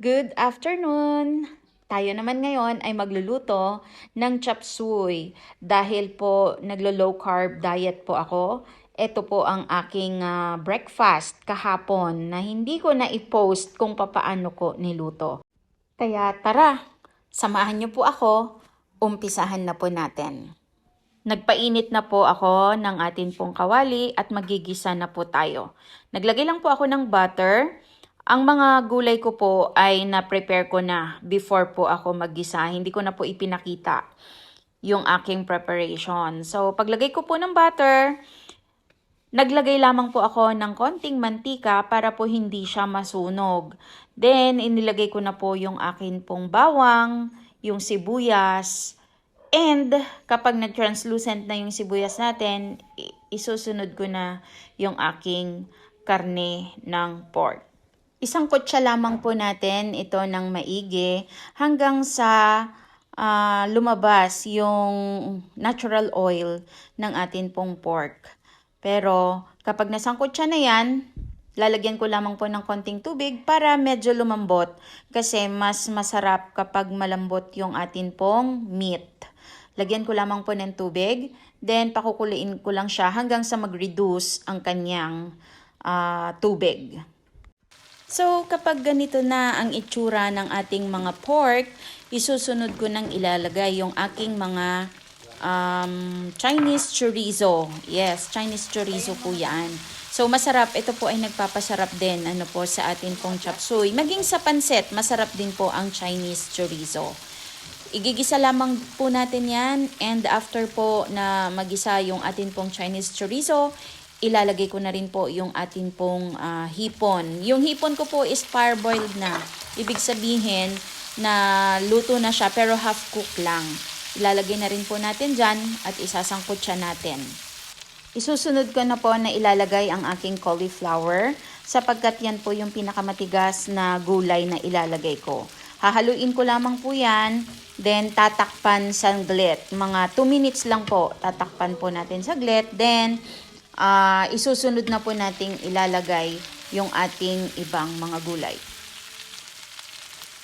Good afternoon! Tayo naman ngayon ay magluluto ng chop suey. Dahil po naglo-low carb diet po ako, ito po ang aking breakfast kahapon na hindi ko na i-post kung papaano ko niluto. Kaya tara, samahan niyo po ako, umpisahan na po natin. Nagpainit na po ako ng atin pong kawali at magigisa na po tayo. Naglagay lang po ako ng butter. Ang mga gulay ko po ay na-prepare ko na before po ako maggisa. Hindi ko na po ipinakita yung aking preparation. So, paglagay ko po ng butter, naglagay lamang po ako ng konting mantika para po hindi siya masunog. Then, inilagay ko na po yung akin pong bawang, yung sibuyas, and kapag na-translucent na yung sibuyas natin, isusunod ko na yung aking karne ng pork. Isang kutsa lamang po natin ito ng maigi hanggang sa lumabas yung natural oil ng atin pong pork. Pero kapag nasangkot siya na yan, lalagyan ko lamang po ng konting tubig para medyo lumambot kasi mas masarap kapag malambot yung atin pong meat. Lagyan ko lamang po ng tubig, then pakukuliin ko lang siya hanggang sa mag-reduce ang kanyang tubig. So, kapag ganito na ang itsura ng ating mga pork, isusunod ko nang ilalagay yung aking mga Chinese chorizo. Yes, Chinese chorizo po yan. So, masarap. Ito po ay nagpapasarap din po sa atin pong chop suey. Maging sa pansit, masarap din po ang Chinese chorizo. Igigisa lamang po natin yan, and after po na magisa yung atin pong Chinese chorizo, ilalagay ko na rin po yung atin pong hipon. Yung hipon ko po is parboiled na. Ibig sabihin na luto na siya pero half cook lang. Ilalagay na rin po natin dyan at isasangkot siya natin. Isusunod ko na po na ilalagay ang aking cauliflower sapagkat yan po yung pinakamatigas na gulay na ilalagay ko. Hahaluin ko lamang po yan, then tatakpan saglit. Mga 2 minutes lang po, tatakpan po natin saglit. Then, isusunod na po nating ilalagay yung ating ibang mga gulay.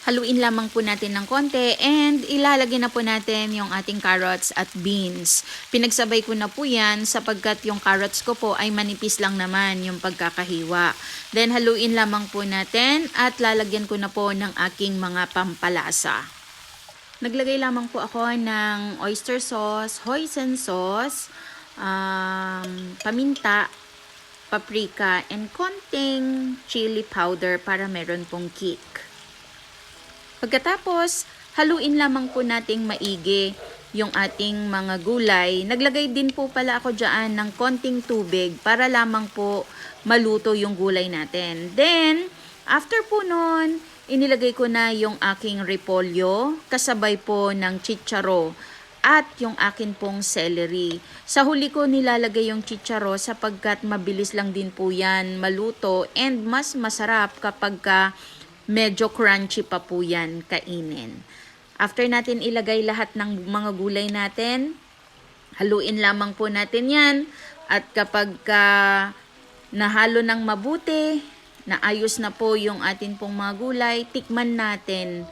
Haluin lamang po natin ng konti and ilalagay na po natin yung ating carrots at beans. Pinagsabay ko na po yan sapagkat yung carrots ko po ay manipis lang naman yung pagkakahiwa. Then haluin lamang po natin at lalagyan ko na po ng aking mga pampalasa. Naglagay lamang po ako ng oyster sauce, hoisin sauce, paminta, paprika, and konting chili powder para meron pong kick. Pagkatapos, haluin lamang po nating maigi yung ating mga gulay. Naglagay din po pala ako dyan ng konting tubig para lamang po maluto yung gulay natin. Then, after po nun, inilagay ko na yung aking repolyo, kasabay po ng chicharo at yung akin pong celery. Sa huli ko nilalagay yung chicharo sapagkat mabilis lang din po yan maluto and mas masarap kapag medyo crunchy pa po yan kainin. After natin ilagay lahat ng mga gulay natin, haluin lamang po natin yan at kapag nahalo ng mabuti, naayos na po yung atin pong mga gulay, tikman natin.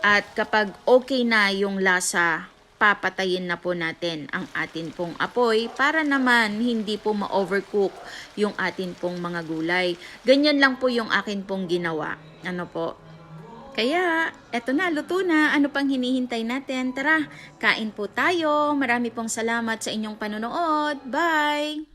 At kapag okay na yung lasa, papatayin na po natin ang atin pong apoy para naman hindi po ma-overcook yung atin pong mga gulay. Ganyan lang po yung akin pong ginawa. Kaya, eto na, luto na. Ano pang hinihintay natin? Tara, kain po tayo. Marami pong salamat sa inyong panonood. Bye!